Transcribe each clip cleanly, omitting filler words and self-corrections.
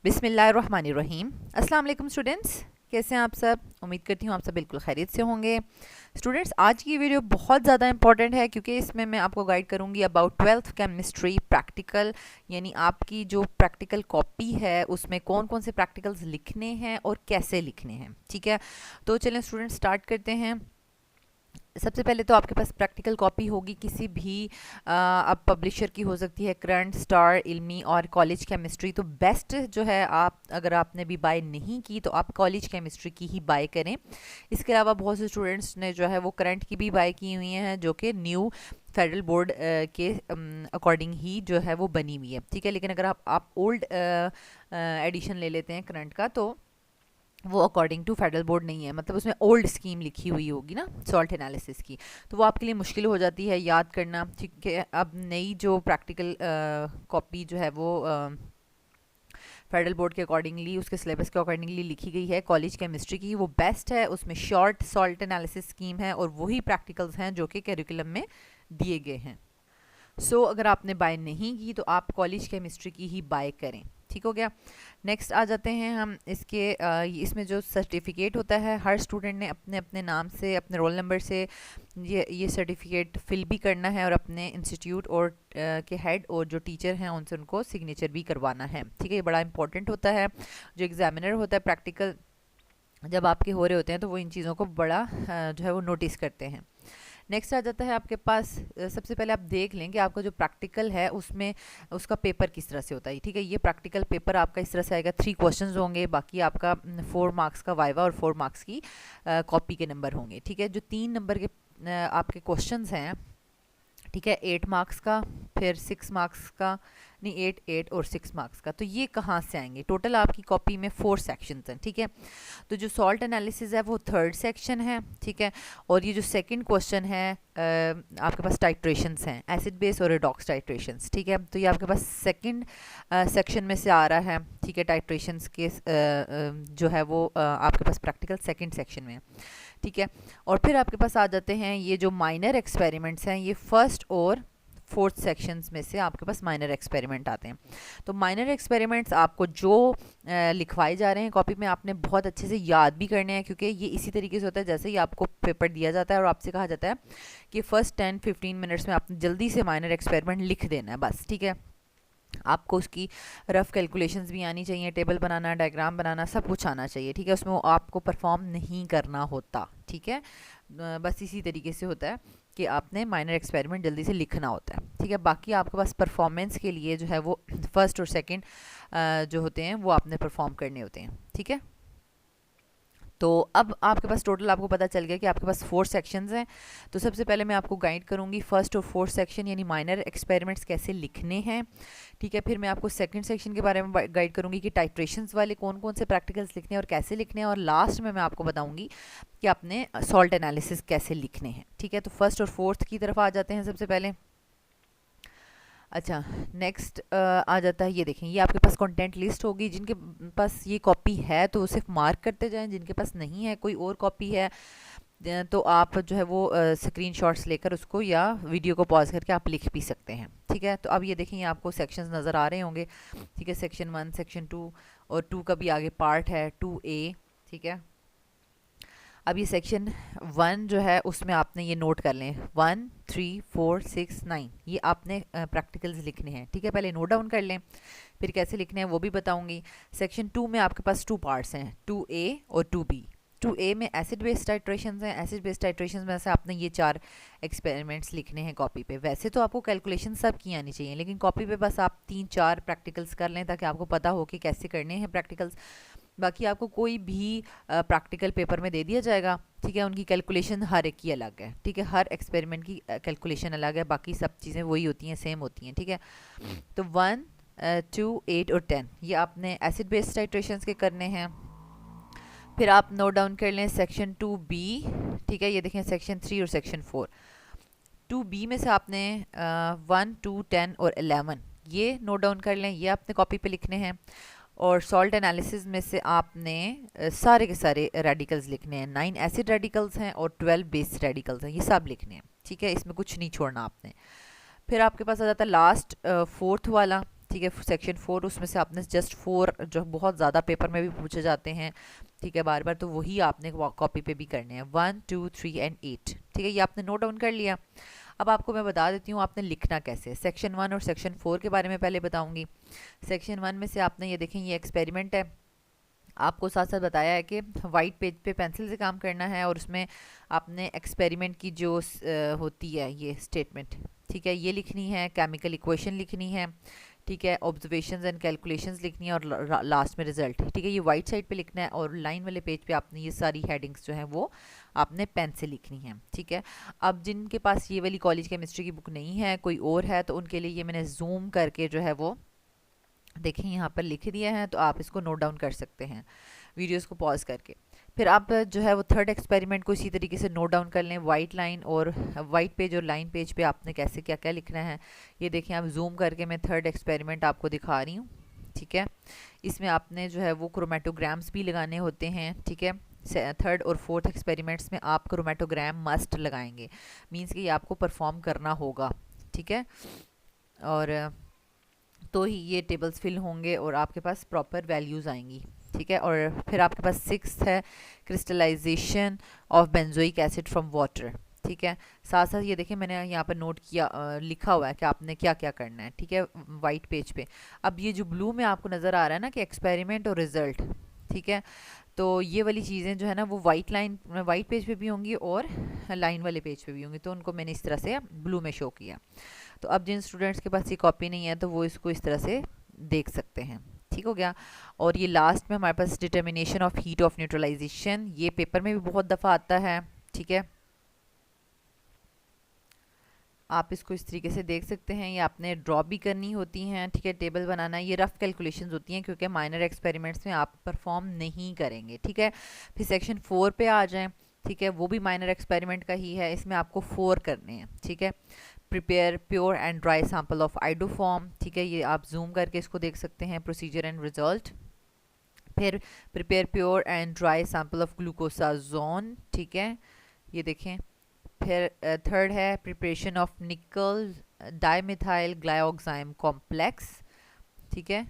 बिस्मिल्लाहिर्रहमानिर्रहीम। अस्सलाम वालेकुम स्टूडेंट्स, कैसे हैं आप सब? उम्मीद करती हूँ आप सब बिल्कुल खैरियत से होंगे। स्टूडेंट्स, आज की वीडियो बहुत ज़्यादा इंपॉर्टेंट है क्योंकि इसमें मैं आपको गाइड करूँगी अबाउट 12th केमिस्ट्री प्रैक्टिकल, यानी आपकी जो प्रैक्टिकल कॉपी है उसमें कौन कौन से प्रैक्टिकल्स लिखने हैं और कैसे लिखने हैं। ठीक है, तो चलें स्टूडेंट्स स्टार्ट करते हैं। सबसे पहले तो आपके पास प्रैक्टिकल कॉपी होगी किसी भी अब पब्लिशर की हो सकती है, करंट, स्टार, इल्मी और कॉलेज केमिस्ट्री। तो बेस्ट जो है, आप अगर आपने भी बाय नहीं की तो आप कॉलेज केमिस्ट्री की ही बाय करें। इसके अलावा बहुत से स्टूडेंट्स ने जो है वो करंट की भी बाय की हुई हैं, जो कि न्यू फेडरल बोर्ड के अकॉर्डिंग ही जो है वो बनी हुई है। ठीक है, लेकिन अगर आप ओल्ड एडिशन ले लेते हैं करंट का, तो वो अकॉर्डिंग टू फेडरल बोर्ड नहीं है, मतलब उसमें ओल्ड स्कीम लिखी हुई होगी ना सॉल्ट एनालिसिस की, तो वो आपके लिए मुश्किल हो जाती है याद करना। ठीक है, अब नई जो प्रैक्टिकल कॉपी जो है वो फेडरल बोर्ड के अकॉर्डिंगली, उसके सिलेबस के अकॉर्डिंगली लिखी गई है कॉलेज केमिस्ट्री की, वो बेस्ट है। उसमें शॉर्ट सॉल्ट एनालिसिस स्कीम है और वही प्रैक्टिकल्स हैं जो कि करिकुलम में दिए गए हैं। अगर आपने बाय नहीं की तो आप कॉलेज केमिस्ट्री की ही बाय करें। ठीक हो गया। नेक्स्ट आ जाते हैं हम इसके इसमें जो सर्टिफिकेट होता है, हर स्टूडेंट ने अपने अपने नाम से, अपने रोल नंबर से ये सर्टिफिकेट फिल भी करना है और अपने इंस्टीट्यूट और के हेड और जो टीचर हैं उनसे उनको सिग्नेचर भी करवाना है। ठीक है, ये बड़ा इंपॉर्टेंट होता है। जो एग्जामिनर होता है प्रैक्टिकल जब आपके हो रहे होते हैं तो वो इन चीज़ों को बड़ा जो है वो नोटिस करते हैं। नेक्स्ट आ जाता है आपके पास, सबसे पहले आप देख लें कि आपका जो प्रैक्टिकल है उसमें उसका पेपर किस तरह से होता है। ठीक है, ये प्रैक्टिकल पेपर आपका इस तरह से आएगा, 3 क्वेश्चंस होंगे, बाकी आपका 4 मार्क्स का वाइवा और 4 मार्क्स की कॉपी के नंबर होंगे। ठीक है, जो 3 नंबर के आपके क्वेश्चंस हैं, ठीक है, 8 मार्क्स का, फिर 6 मार्क्स का, नहीं 8 8 और 6 मार्क्स का, तो ये कहाँ से आएंगे? टोटल आपकी कॉपी में 4 सेक्शंस हैं। ठीक है, तो जो सॉल्ट एनालिसिस है वो 3rd सेक्शन है। ठीक है, और ये जो सेकंड क्वेश्चन है आपके पास टाइट्रेशंस हैं, एसिड बेस और रिडॉक्स टाइट्रेशंस। ठीक है, तो ये आपके पास सेकंड सेक्शन में से आ रहा है। ठीक है, टाइट्रेशंस के जो है वो आपके पास प्रैक्टिकल सेकंड सेक्शन में है। ठीक है, और फिर आपके पास आ जाते हैं ये जो माइनर एक्सपेरिमेंट्स हैं, ये फर्स्ट और 4th सेक्शंस में से आपके पास माइनर एक्सपेरिमेंट आते हैं। तो माइनर एक्सपेरिमेंट्स आपको जो लिखवाए जा रहे हैं कॉपी में, आपने बहुत अच्छे से याद भी करने हैं, क्योंकि ये इसी तरीके से होता है जैसे ही आपको पेपर दिया जाता है और आपसे कहा जाता है कि फर्स्ट 10-15 मिनट्स में आपने जल्दी से माइनर एक्सपेरिमेंट लिख देना है बस। ठीक है, आपको उसकी रफ कैलकुलेशंस भी आनी चाहिए, टेबल बनाना, डायग्राम बनाना, सब कुछ आना चाहिए। ठीक है, उसमें वो आपको परफॉर्म नहीं करना होता। ठीक है, बस इसी तरीके से होता है कि आपने माइनर एक्सपेरिमेंट जल्दी से लिखना होता है। ठीक है, बाकी आपके पास परफॉर्मेंस के लिए जो है वो फर्स्ट और सेकंड जो होते हैं वो आपने परफॉर्म करने होते हैं। ठीक है, तो अब आपके पास टोटल आपको पता चल गया कि आपके पास 4 सेक्शंस हैं। तो सबसे पहले मैं आपको गाइड करूंगी फर्स्ट और 4th सेक्शन, यानी माइनर एक्सपेरिमेंट्स कैसे लिखने हैं। ठीक है, फिर मैं आपको सेकंड सेक्शन के बारे में गाइड करूंगी कि टाइट्रेशंस वाले कौन कौन से प्रैक्टिकल्स लिखने हैं और कैसे लिखने हैं, और लास्ट में मैं आपको बताऊंगी कि आपने सॉल्ट एनालिसिस कैसे लिखने हैं। ठीक है, तो फर्स्ट और 4th की तरफ आ जाते हैं सबसे पहले। अच्छा, नेक्स्ट आ जाता है, ये देखें, ये आपके पास कंटेंट लिस्ट होगी। जिनके पास ये कॉपी है तो वो सिर्फ मार्क करते जाएं, जिनके पास नहीं है, कोई और कॉपी है, तो आप जो है वो स्क्रीनशॉट्स लेकर उसको या वीडियो को पॉज करके आप लिख भी सकते हैं। ठीक है, तो अब ये देखें, ये आपको सेक्शंस नज़र आ रहे होंगे। ठीक है, सेक्शन 1, सेक्शन 2 और 2 का भी आगे पार्ट है, 2A। ठीक है, अब ये सेक्शन 1 जो है उसमें आपने ये नोट कर लें, 1 3 4 6 9, ये आपने प्रैक्टिकल्स लिखने हैं। ठीक है, पहले नोट डाउन कर लें, फिर कैसे लिखने हैं वो भी बताऊंगी। सेक्शन 2 में आपके पास 2 पार्ट्स हैं, 2A और 2B। 2A में एसिड बेस्ड टाइट्रेशंस हैं। एसिड बेस्ड टाइट्रेशंस में से आपने ये 4 एक्सपेरिमेंट्स लिखने हैं कॉपी पे। वैसे तो आपको कैलकुलेशन सब की आनी चाहिए, लेकिन कॉपी पे बस आप 3-4 प्रैक्टिकल्स कर लें ताकि आपको पता हो कि कैसे करने हैं प्रैक्टिकल्स। बाकी आपको कोई भी प्रैक्टिकल पेपर में दे दिया जाएगा। ठीक है, उनकी कैलकुलेशन हर एक की अलग है। ठीक है, हर एक्सपेरिमेंट की कैलकुलेशन अलग है, बाकी सब चीज़ें वही होती हैं, सेम होती हैं। ठीक है, तो 1 2 8 और 10 ये आपने एसिड बेस्ड टाइट्रेशंस के करने हैं। फिर आप नोट डाउन कर लें सेक्शन 2B। ठीक है, ये देखें सेक्शन 3 और सेक्शन 4। 2B में से आपने 1 2 10 और 11 ये नोट डाउन कर लें, ये आपने कॉपी पे लिखने हैं। और सॉल्ट एनालिसिस में से आपने सारे के सारे रेडिकल्स लिखने हैं। 9 एसिड रेडिकल्स हैं और 12 बेस रेडिकल्स हैं, ये सब लिखने हैं। ठीक है, इसमें कुछ नहीं छोड़ना आपने। फिर आपके पास आ जाता है लास्ट 4th वाला। ठीक ठीक है। सेक्शन 4 उसमें से आपने जस्ट 4 जो बहुत ज़्यादा पेपर में भी पूछे जाते हैं, ठीक है, बार बार, तो वही आपने कॉपी पे भी करने हैं, 1 2 3 एंड 8, ठीक है। ये आपने नोट डाउन कर लिया। अब आपको मैं बता देती हूँ आपने लिखना कैसे है। सेक्शन 1 और सेक्शन 4 के बारे में पहले बताऊँगी। सेक्शन 1 में से आपने ये देखें, ये एक्सपेरिमेंट है, आपको साथ साथ बताया है कि वाइट पेज पे पेंसिल से काम करना है और उसमें आपने एक्सपेरिमेंट की जो होती है ये स्टेटमेंट, ठीक है, ये लिखनी है, केमिकल इक्वेशन लिखनी है, ठीक है, ऑब्जर्वेशंस एंड कैलकुलेशंस लिखनी है और लास्ट में रिजल्ट, ठीक है। ये वाइट साइड पे लिखना है और लाइन वाले पेज पे आपने ये सारी हेडिंग्स जो हैं वो आपने पेन से लिखनी है, ठीक है। अब जिनके पास ये वाली कॉलेज केमिस्ट्री की बुक नहीं है, कोई और है, तो उनके लिए ये मैंने जूम करके जो है वो देखें यहाँ पर लिख दिया है, तो आप इसको नोट डाउन कर सकते हैं वीडियोस को पॉज करके। फिर आप जो है वो थर्ड एक्सपेरिमेंट को इसी तरीके से नोट डाउन कर लें, वाइट लाइन और वाइट पेज और लाइन पेज पे आपने कैसे क्या क्या लिखना है। ये देखें, आप जूम करके मैं थर्ड एक्सपेरिमेंट आपको दिखा रही हूँ, ठीक है। इसमें आपने जो है वो क्रोमेटोग्राम्स भी लगाने होते हैं, ठीक है। थर्ड और फोर्थ एक्सपेरिमेंट्स में आप क्रोमेटोग्राम मस्ट लगाएंगे, मीन्स कि ये आपको परफॉर्म करना होगा, ठीक है, और तो ही ये टेबल्स फिल होंगे और आपके पास प्रॉपर वैल्यूज़ आएंगी, ठीक है। और फिर आपके पास 6th है crystallization of benzoic acid from water, ठीक है। साथ साथ ये देखिए मैंने यहाँ पर नोट किया, लिखा हुआ है कि आपने क्या क्या करना है, ठीक है, वाइट पेज पे। अब ये जो ब्लू में आपको नज़र आ रहा है ना कि एक्सपेरिमेंट और रिजल्ट, ठीक है, तो ये वाली चीज़ें जो है ना वो वाइट पेज पे भी होंगी और लाइन वाले पेज पे भी होंगी, तो उनको मैंने इस तरह से ब्लू में शो किया। तो अब जिन स्टूडेंट्स के पास ये कॉपी नहीं है तो वो इसको इस तरह से देख सकते हैं, ठीक हो गया। और ये लास्ट में हमारे पास determination of heat of neutralization, ये पेपर में भी बहुत दफ़ा आता है, ठीक है। आप इसको इस तरीके से देख सकते हैं, ये आपने ड्रॉ भी करनी होती हैं, ठीक है, टेबल बनाना, ये रफ कैलकुलेशंस होती हैं क्योंकि माइनर एक्सपेरिमेंट्स में आप परफॉर्म नहीं करेंगे, ठीक है। फिर सेक्शन 4 पे आ जाएं, ठीक है, वो भी माइनर एक्सपेरिमेंट का ही है, इसमें आपको 4 करने हैं, ठीक है। Prepare pure and dry sample of iodoform, ठीक है, ये आप जूम करके इसको देख सकते हैं, प्रोसीजर एंड रिजल्ट। फिर prepare pure and dry sample of glucosazone, ठीक है, ये देखें। फिर थर्ड है प्रिपरेशन ऑफ निकल डाइमिथाइल ग्लाइऑक्साइम कॉम्प्लेक्स, ठीक है,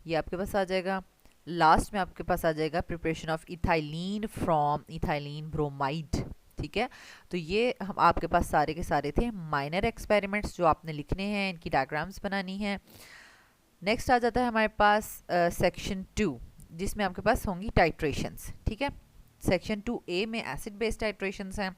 ये आपके पास आ जाएगा। लास्ट में आपके पास आ जाएगा preparation of ethylene from ethylene bromide, ठीक है। तो ये हम आपके पास सारे के सारे थे माइनर एक्सपेरिमेंट्स जो आपने लिखने हैं, इनकी डायग्राम्स बनानी है। नेक्स्ट आ जाता है हमारे पास सेक्शन 2, जिसमें आपके पास होंगी टाइट्रेशंस, ठीक है। सेक्शन 2A में एसिड बेस्ड टाइट्रेशंस हैं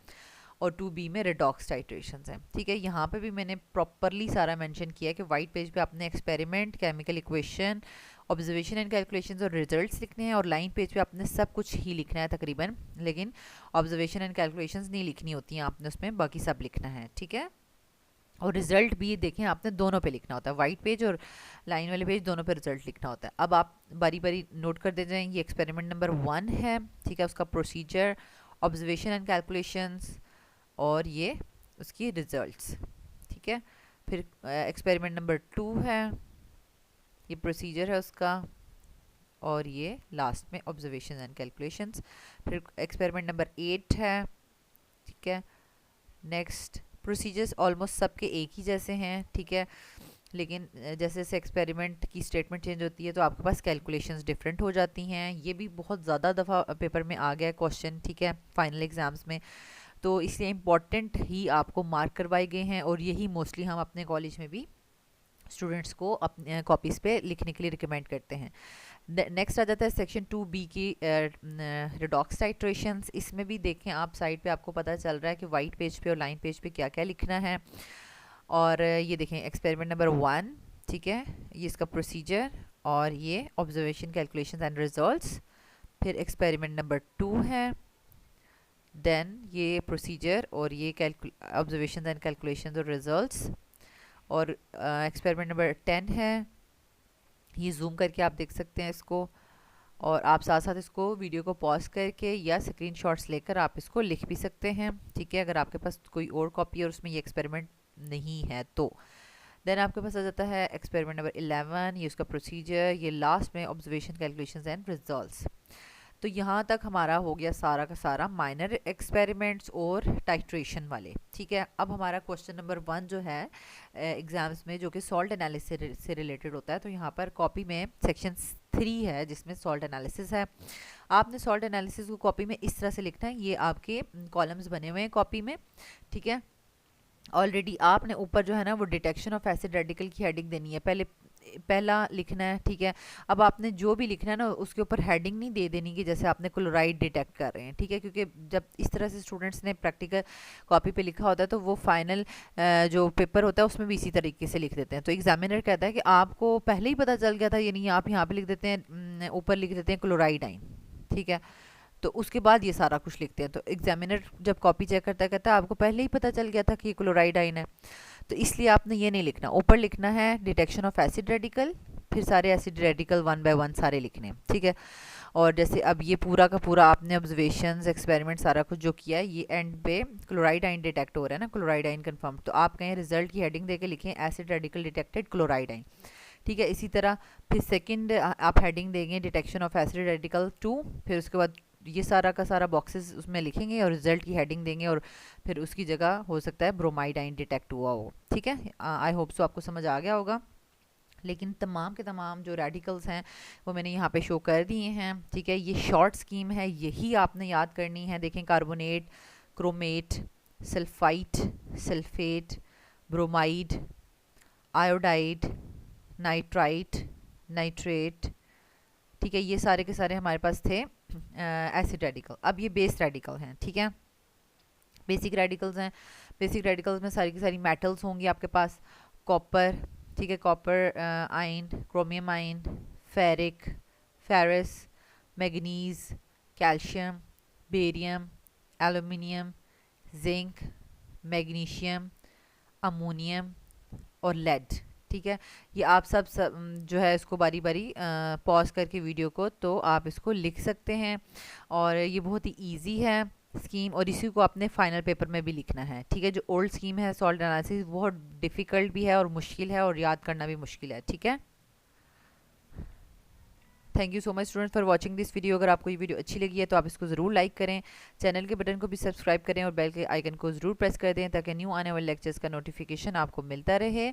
और 2B में रेडॉक्स टाइट्रेशंस हैं, ठीक है। यहाँ पे भी मैंने प्रॉपरली सारा मेंशन किया है कि वाइट पेज पे आपने experiment, chemical equation, observation and calculations और रिजल्ट्स लिखने हैं और लाइन पेज पे आपने सब कुछ ही लिखना है तकरीबन, लेकिन ऑब्जर्वेशन एंड कैलकुलेशंस नहीं लिखनी होती हैं आपने उसमें, बाकी सब लिखना है, ठीक है। और रिजल्ट भी देखें आपने दोनों पे लिखना होता है, वाइट पेज और लाइन वाले पेज दोनों पे रिजल्ट लिखना होता है। अब आप बारी बारी नोट कर दे जाएँ, ये एक्सपेरिमेंट नंबर 1 है, ठीक है, उसका प्रोसीजर, ऑब्जर्वेशन एंड कैलकुलेशंस और ये उसकी रिजल्ट्स, ठीक है। फिर एक्सपेरिमेंट नंबर 2 है, ये प्रोसीजर है उसका और ये लास्ट में ऑब्जर्वेशन एंड कैलकुलेशंस। फिर एक्सपेरिमेंट नंबर 8 है, ठीक है। नेक्स्ट प्रोसीजर्स ऑलमोस्ट सबके एक ही जैसे हैं, ठीक है, लेकिन जैसे जैसे एक्सपेरिमेंट की स्टेटमेंट चेंज होती है तो आपके पास कैलकुलेशंस डिफरेंट हो जाती हैं। ये भी बहुत ज़्यादा दफ़ा पेपर में आ गया क्वेश्चन, ठीक है, फाइनल एग्जाम्स में, तो इसलिए इम्पॉर्टेंट ही आपको मार्क करवाए गए हैं और यही मोस्टली हम अपने कॉलेज में भी स्टूडेंट्स को अपने कॉपीज़ पे लिखने के लिए रिकमेंड करते हैं। नेक्स्ट आ जाता है सेक्शन 2B की रिडॉक्स टाइट्रेशंस। इसमें भी देखें आप साइड पे आपको पता चल रहा है कि वाइट पेज पे और लाइन पेज पे क्या क्या लिखना है। और ये देखें एक्सपेरिमेंट नंबर 1, ठीक है, ये इसका प्रोसीजर और ये ऑब्जर्वेशन कैलकुलेशंस एंड रिजल्ट्स। फिर एक्सपेरिमेंट नंबर 2 है, देन ये प्रोसीजर और ये ऑब्जर्वेशन एंड कैलकुलेशंस और रिजल्ट्स। और एक्सपेरिमेंट नंबर 10 है, ये जूम करके आप देख सकते हैं इसको, और आप साथ साथ इसको वीडियो को पॉज करके या स्क्रीनशॉट्स लेकर आप इसको लिख भी सकते हैं, ठीक है, अगर आपके पास कोई और कॉपी और उसमें ये एक्सपेरिमेंट नहीं है तो। देन आपके पास आ जाता है एक्सपेरिमेंट नंबर 11, ये उसका प्रोसीजर, ये लास्ट में ऑब्जर्वेशन कैलकुलेशंस एंड रिजल्ट्स। तो यहाँ तक हमारा हो गया सारा का सारा माइनर एक्सपेरिमेंट्स और टाइट्रेशन वाले। ठीक है, अब हमारा क्वेश्चन नंबर 1 जो है एग्जाम्स में, जो कि सॉल्ट एनालिसिस से रिलेटेड होता है, तो यहाँ पर कॉपी में सेक्शन 3 है जिसमें सॉल्ट एनालिसिस है। आपने सॉल्ट एनालिसिस को कॉपी में इस तरह से लिखना है, ये आपके कॉलम्स बने हुए हैं कॉपी में। ठीक है, ऑलरेडी आपने ऊपर जो है ना वो डिटेक्शन ऑफ एसिड रेडिकल की हेडिंग देनी है, पहला लिखना है। ठीक है, अब आपने जो भी लिखना है ना उसके ऊपर हेडिंग नहीं दे देनी कि जैसे आपने क्लोराइड डिटेक्ट कर रहे हैं। ठीक है, क्योंकि जब इस तरह से स्टूडेंट्स ने प्रैक्टिकल कॉपी पे लिखा होता है तो वो फाइनल जो पेपर होता है उसमें भी इसी तरीके से लिख देते हैं। तो एग्जामिनर कहता है कि आपको पहले ही पता चल गया था, यानी आप यहाँ पे लिख देते हैं, ऊपर लिख देते हैं क्लोराइड आइन। ठीक है, तो उसके बाद ये सारा कुछ लिखते हैं। तो एग्जामिनर जब कॉपी चेक करता है कहता है आपको पहले ही पता चल गया था कि ये क्लोराइड आइन है, तो इसलिए आपने ये नहीं लिखना, ऊपर लिखना है डिटेक्शन ऑफ एसिड रेडिकल, फिर सारे एसिड रेडिकल 1 बाय 1 सारे लिखने। ठीक है, और जैसे अब ये पूरा का पूरा आपने ऑब्जर्वेशंस एक्सपेरिमेंट सारा कुछ जो किया है, ये एंड पे क्लोराइड आइन डिटेक्ट हो रहा है ना, क्लोराइड आइन कन्फर्म, तो आप कहें रिजल्ट की हेडिंग दे के लिखें एसिड रेडिकल डिटेक्टेड क्लोराइड आइन। ठीक है, इसी तरह फिर सेकंड आप हेडिंग देंगे डिटेक्शन ऑफ एसिड रेडिकल 2, फिर उसके बाद ये सारा का सारा बॉक्सेस उसमें लिखेंगे और रिजल्ट की हेडिंग देंगे, और फिर उसकी जगह हो सकता है ब्रोमाइड आइन डिटेक्ट हुआ हो। ठीक है, आई होप सो आपको समझ आ गया होगा। लेकिन तमाम के तमाम जो रेडिकल्स हैं वो मैंने यहाँ पे शो कर दिए हैं। ठीक है, ये शॉर्ट स्कीम है, यही आपने याद करनी है। देखें, carbonate, chromate, sulphite, sulphate, bromide, iodide, nitrite, nitrate. ठीक है, ये सारे के सारे हमारे पास थे एसिड रेडिकल। अब ये बेस रेडिकल हैं। ठीक है, बेसिक रेडिकल्स हैं। बेसिक रेडिकल्स में सारी की सारी मेटल्स होंगी आपके पास, कॉपर। ठीक है, copper ion, chromium ion, ferric, ferrous, manganese, calcium, barium, aluminium, zinc, magnesium, ammonium और लेड। ठीक है, ये आप सब जो है इसको बारी बारी पॉज करके वीडियो को तो आप इसको लिख सकते हैं, और ये बहुत ही इजी है स्कीम, और इसी को अपने फाइनल पेपर में भी लिखना है। ठीक है, जो ओल्ड स्कीम है सॉल्ट एनालिसिस बहुत डिफ़िकल्ट भी है और मुश्किल है, और याद करना भी मुश्किल है। ठीक है, thank you so much students for watching this video. अगर आपको ये वीडियो अच्छी लगी है तो आप इसको ज़रूर लाइक करें, चैनल के बटन को भी सब्सक्राइब करें और बेल के आइकन को ज़रूर प्रेस कर दें ताकि न्यू आने वाले लेक्चर्स का नोटिफिकेशन आपको मिलता रहे।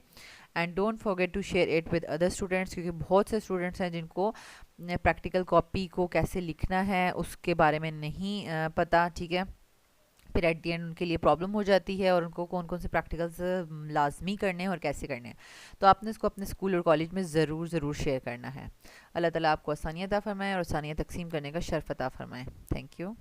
And don't forget to share it with other students, क्योंकि बहुत से स्टूडेंट्स हैं जिनको प्रैक्टिकल कॉपी को कैसे लिखना है उसके बारे में नहीं पता। ठीक है, फिर एट दी एंड उनके लिए प्रॉब्लम हो जाती है, और उनको कौन कौन से प्रैक्टिकल्स लाजमी करने हैं और कैसे करने हैं। तो आपने इसको अपने स्कूल और कॉलेज में ज़रूर ज़रूर शेयर करना है। अल्लाह ताला आपको आसानियत अता फरमाए और आसानियत तकसीम करने का शर्फ अता फरमाए। Thank you.